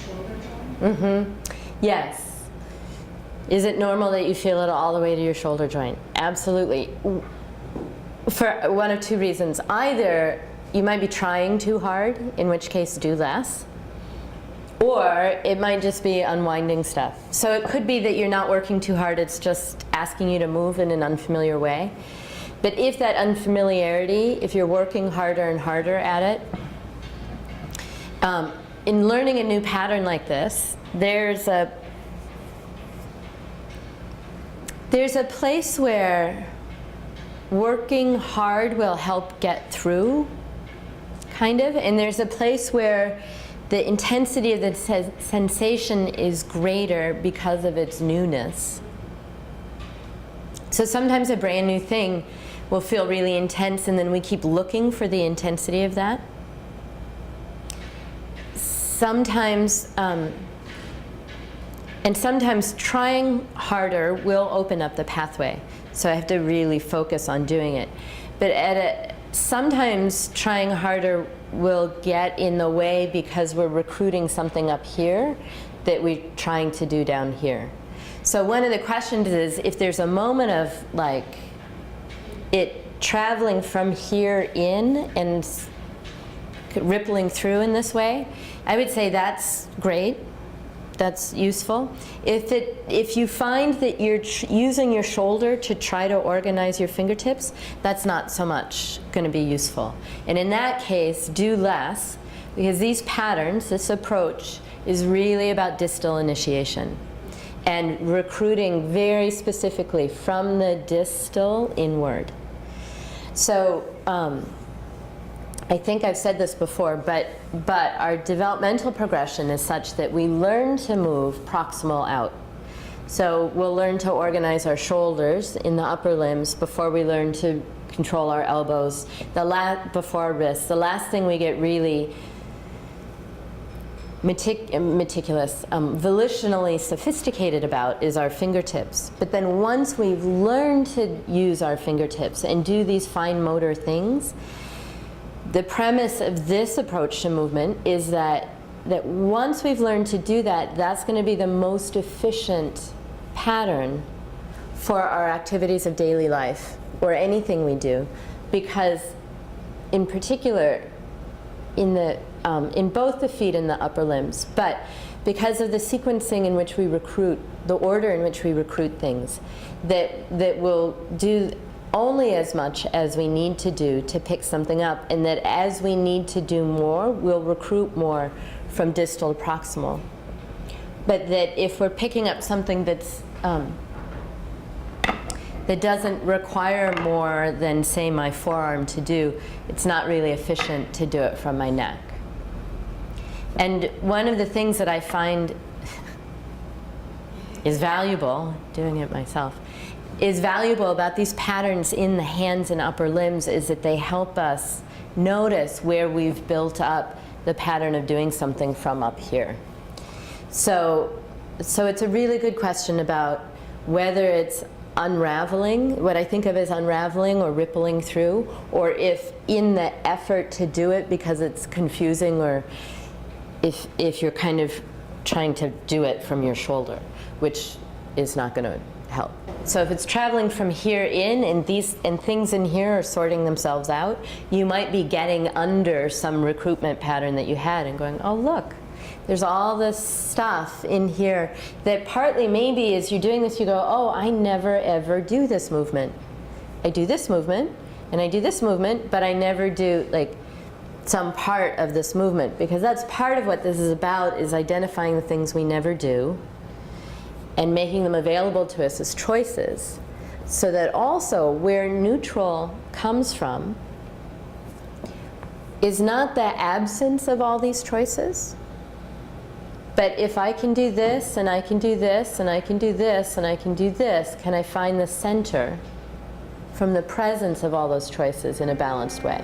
shoulder joint? Mm-hmm. Yes. Is it normal that you feel it all the way to your shoulder joint? Absolutely. For one of two reasons. Either you might be trying too hard, in which case do less, or it might just be unwinding stuff. So it could be that you're not working too hard, it's just asking you to move in an unfamiliar way. But if that unfamiliarity, if you're working harder and harder at it, in learning a new pattern like this, there's a place where working hard will help get through, kind of, and there's a place where the intensity of the sensation is greater because of its newness. So sometimes a brand new thing will feel really intense, and then we keep looking for the intensity of that. Sometimes, and sometimes trying harder will open up the pathway. So I have to really focus on doing it. But sometimes trying harder will get in the way because we're recruiting something up here that we're trying to do down here. So one of the questions is, if there's a moment of like it traveling from here in and rippling through in this way, I would say that's great. That's useful. If you find that you're using your shoulder to try to organize your fingertips, that's not so much going to be useful. And in that case, do less, because these patterns, this approach, is really about distal initiation and recruiting very specifically from the distal inward. So I think I've said this before, but our developmental progression is such that we learn to move proximal out. So we'll learn to organize our shoulders in the upper limbs before we learn to control our elbows, before our wrists. The last thing we get really meticulous, volitionally sophisticated about is our fingertips. But then once we've learned to use our fingertips and do these fine motor things, the premise of this approach to movement is that once we've learned to do that, that's going to be the most efficient pattern for our activities of daily life, or anything we do, because in particular in both the feet and the upper limbs, but because of the sequencing in which we recruit, the order in which we recruit things, that will do only as much as we need to do to pick something up, and that as we need to do more, we'll recruit more from distal to proximal. But that if we're picking up something that's that doesn't require more than, say, my forearm to do, it's not really efficient to do it from my neck. And one of the things that I find is valuable, doing it myself, is valuable about these patterns in the hands and upper limbs is that they help us notice where we've built up the pattern of doing something from up here. So it's a really good question about whether it's unraveling, what I think of as unraveling or rippling through, or if in the effort to do it because it's confusing, or if you're kind of trying to do it from your shoulder, which is not going to help. So if it's traveling from here in, and things in here are sorting themselves out, you might be getting under some recruitment pattern that you had and going, oh look, there's all this stuff in here that partly maybe as you're doing this you go, oh, I never ever do this movement. I do this movement and I do this movement, but I never do like some part of this movement, because that's part of what this is about, is identifying the things we never do and making them available to us as choices, so that also where neutral comes from is not the absence of all these choices, but if I can do this, and I can do this, and I can do this, and I can do this, can I find the center from the presence of all those choices in a balanced way?